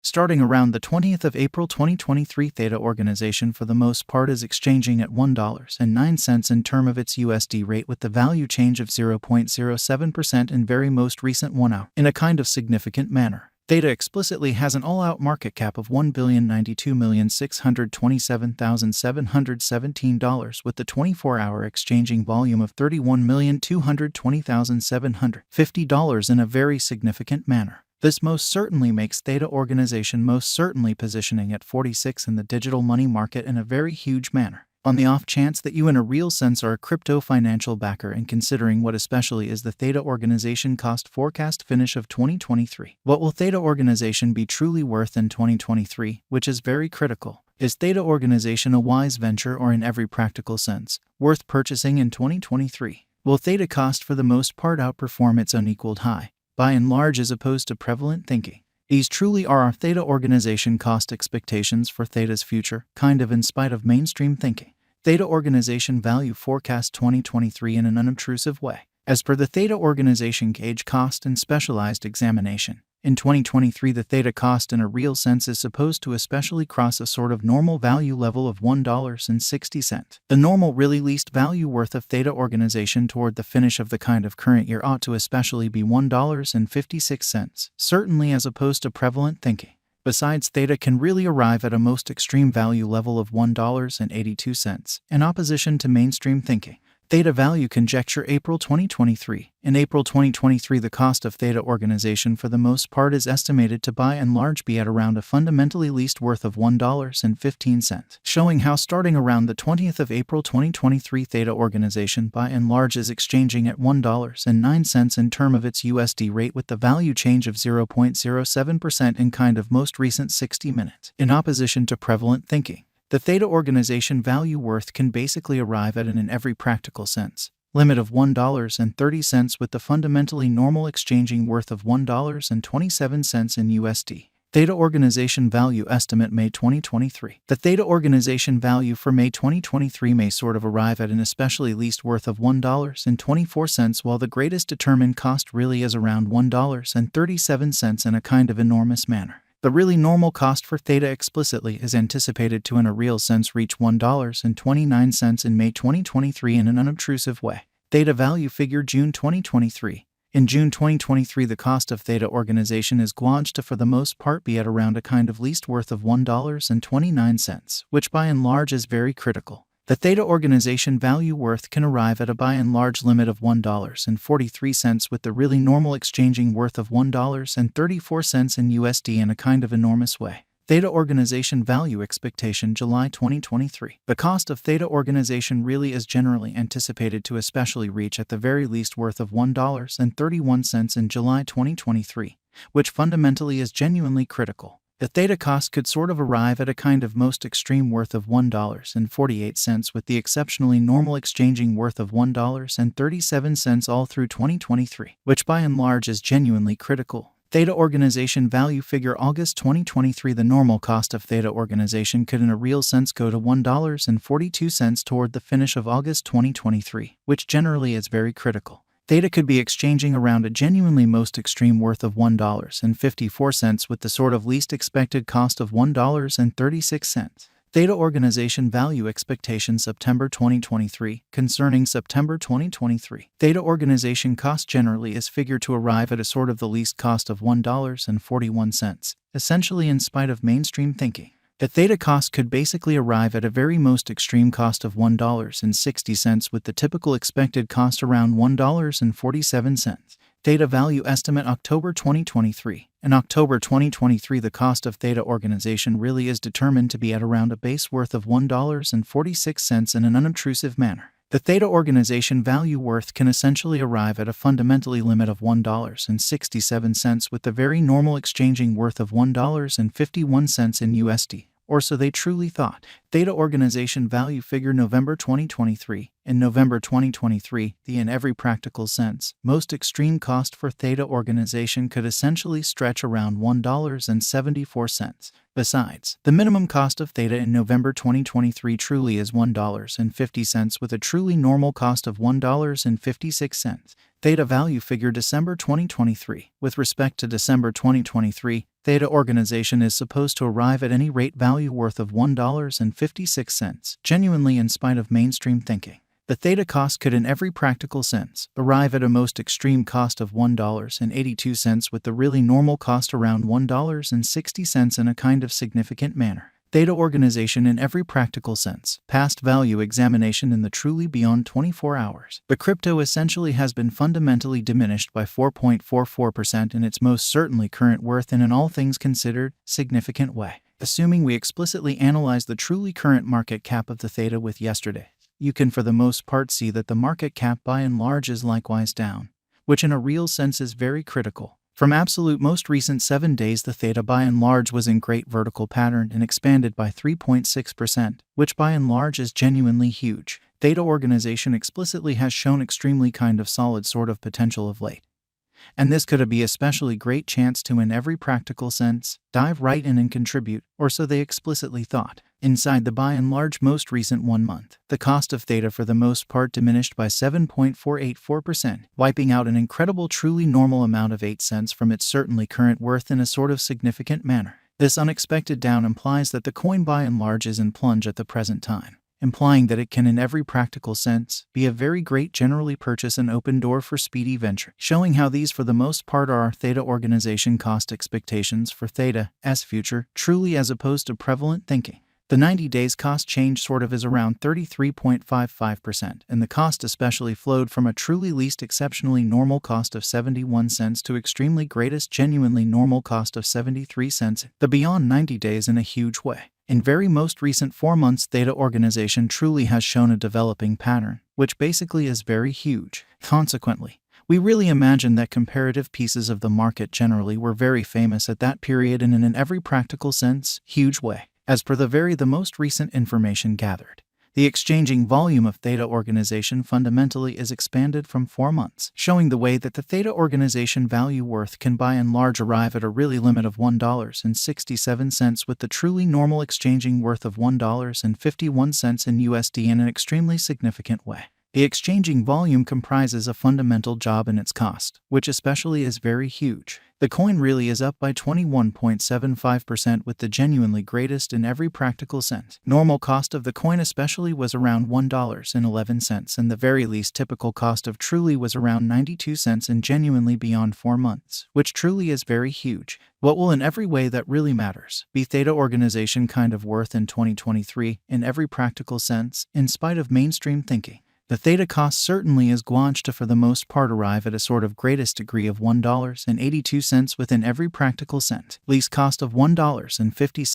Starting around the 20th of April 2023, Theta organization for the most part is exchanging at $1.09 in term of its USD rate with the value change of 0.07% in very most recent 1 hour in a kind of significant manner. Theta explicitly has an all-out market cap of $1,092,627,717 with the 24-hour exchanging volume of $31,220,750 in a very significant manner. This most certainly makes Theta organization most certainly positioning at 46 in the digital money market in a very huge manner. On the off chance that you in a real sense are a crypto financial backer and considering what especially is the Theta organization cost forecast finish of 2023. What will Theta organization be truly worth in 2023, which is very critical? Is Theta organization a wise venture or in every practical sense, worth purchasing in 2023? Will Theta cost for the most part outperform its unequaled high, by and large as opposed to prevalent thinking? These truly are our Theta organization cost expectations for Theta's future, kind of in spite of mainstream thinking. Theta organization value forecast 2023 in an unobtrusive way. As per the Theta organization gauge cost and specialized examination, in 2023 the Theta cost in a real sense is supposed to especially cross a sort of normal value level of $1.60. The normal really least value worth of Theta organization toward the finish of the kind of current year ought to especially be $1.56, certainly as opposed to prevalent thinking. Besides, Theta can really arrive at a most extreme value level of $1.82, in opposition to mainstream thinking. Theta value conjecture April 2023. In April 2023, the cost of Theta organization for the most part is estimated to by and large be at around a fundamentally least worth of $1.15, showing how starting around the 20th of April 2023 Theta organization by and large is exchanging at $1.09 in term of its USD rate with the value change of 0.07% in kind of most recent 60 minutes, in opposition to prevalent thinking. The Theta organization value worth can basically arrive at an in every practical sense limit of $1.30 with the fundamentally normal exchanging worth of $1.27 in USD. Theta organization value estimate May 2023. The Theta organization value for May 2023 may sort of arrive at an especially least worth of $1.24 while the greatest determined cost really is around $1.37 in a kind of enormous manner. The really normal cost for Theta explicitly is anticipated to in a real sense reach $1.29 in May 2023 in an unobtrusive way. Theta value figure June 2023. In June 2023 the cost of Theta organization is gauged to for the most part be at around a kind of least worth of $1.29, which by and large is very critical. The Theta organization value worth can arrive at a by and large limit of $1.43 with the really normal exchanging worth of $1.34 in USD in a kind of enormous way. Theta organization value expectation July 2023. The cost of Theta organization really is generally anticipated to especially reach at the very least worth of $1.31 in July 2023, which fundamentally is genuinely critical. The Theta cost could sort of arrive at a kind of most extreme worth of $1.48 with the exceptionally normal exchanging worth of $1.37 all through 2023, which by and large is genuinely critical. Theta organization value figure August 2023. The normal cost of Theta organization could in a real sense go to $1.42 toward the finish of August 2023, which generally is very critical. Theta could be exchanging around a genuinely most extreme worth of $1.54 with the sort of least expected cost of $1.36. Theta organization value expectation September 2023. Concerning September 2023, Theta organization cost generally is figured to arrive at a sort of the least cost of $1.41, essentially in spite of mainstream thinking. The Theta cost could basically arrive at a very most extreme cost of $1.60 with the typical expected cost around $1.47. Theta value estimate October 2023. In October 2023 the cost of Theta organization really is determined to be at around a base worth of $1.46 in an unobtrusive manner. The Theta organization value worth can essentially arrive at a fundamentally limit of $1.67 with the very normal exchanging worth of $1.51 in USD, or so they truly thought. Theta organization value figure November 2023. In November 2023, the in every practical sense, most extreme cost for Theta organization could essentially stretch around $1.74. Besides, the minimum cost of Theta in November 2023 truly is $1.50 with a truly normal cost of $1.56. Theta value figure December 2023. With respect to December 2023, Theta organization is supposed to arrive at any rate value worth of $1.56, genuinely in spite of mainstream thinking. The Theta cost could in every practical sense arrive at a most extreme cost of $1.82 with the really normal cost around $1.60 in a kind of significant manner. Theta organization in every practical sense, past value examination in the truly beyond 24 hours. The crypto essentially has been fundamentally diminished by 4.44% in its most certainly current worth in an all things considered significant way. Assuming we explicitly analyze the truly current market cap of the Theta with yesterday, you can for the most part see that the market cap by and large is likewise down, which in a real sense is very critical. From absolute most recent 7 days, the Theta by and large was in great vertical pattern and expanded by 3.6%, which by and large is genuinely huge. Theta organization explicitly has shown extremely kind of solid sort of potential of late. And this could be especially great chance to in every practical sense dive right in and contribute, or so they explicitly thought. Inside the by and large most recent 1 month, the cost of Theta for the most part diminished by 7.484%, wiping out an incredible truly normal amount of 8 cents from its certainly current worth in a sort of significant manner. This unexpected down implies that the coin by and large is in plunge at the present time, implying that it can in every practical sense be a very great generally purchase and open door for speedy venture, showing how these for the most part are our Theta organization cost expectations for Theta as future, truly as opposed to prevalent thinking. The 90 days cost change sort of is around 33.55%, and the cost especially flowed from a truly least exceptionally normal cost of 71 cents to extremely greatest genuinely normal cost of 73 cents, the beyond 90 days in a huge way. In very most recent 4 months, Theta organization truly has shown a developing pattern, which basically is very huge. Consequently, we really imagine that comparative pieces of the market generally were very famous at that period and in an every practical sense, huge way. As per the most recent information gathered, the exchanging volume of Theta organization fundamentally is expanded from 4 months, showing the way that the Theta organization value worth can by and large arrive at a really limit of $1.67 with the truly normal exchanging worth of $1.51 in USD in an extremely significant way. The exchanging volume comprises a fundamental job in its cost, which especially is very huge. The coin really is up by 21.75% with the genuinely greatest in every practical sense. Normal cost of the coin especially was around $1.11 and the very least typical cost of truly was around 92 cents and genuinely beyond 4 months, which truly is very huge. What will in every way that really matters be Theta organization kind of worth in 2023 in every practical sense, in spite of mainstream thinking? The Theta cost certainly is going to for the most part arrive at a sort of greatest degree of $1.82 within every practical cent, least cost of $1.56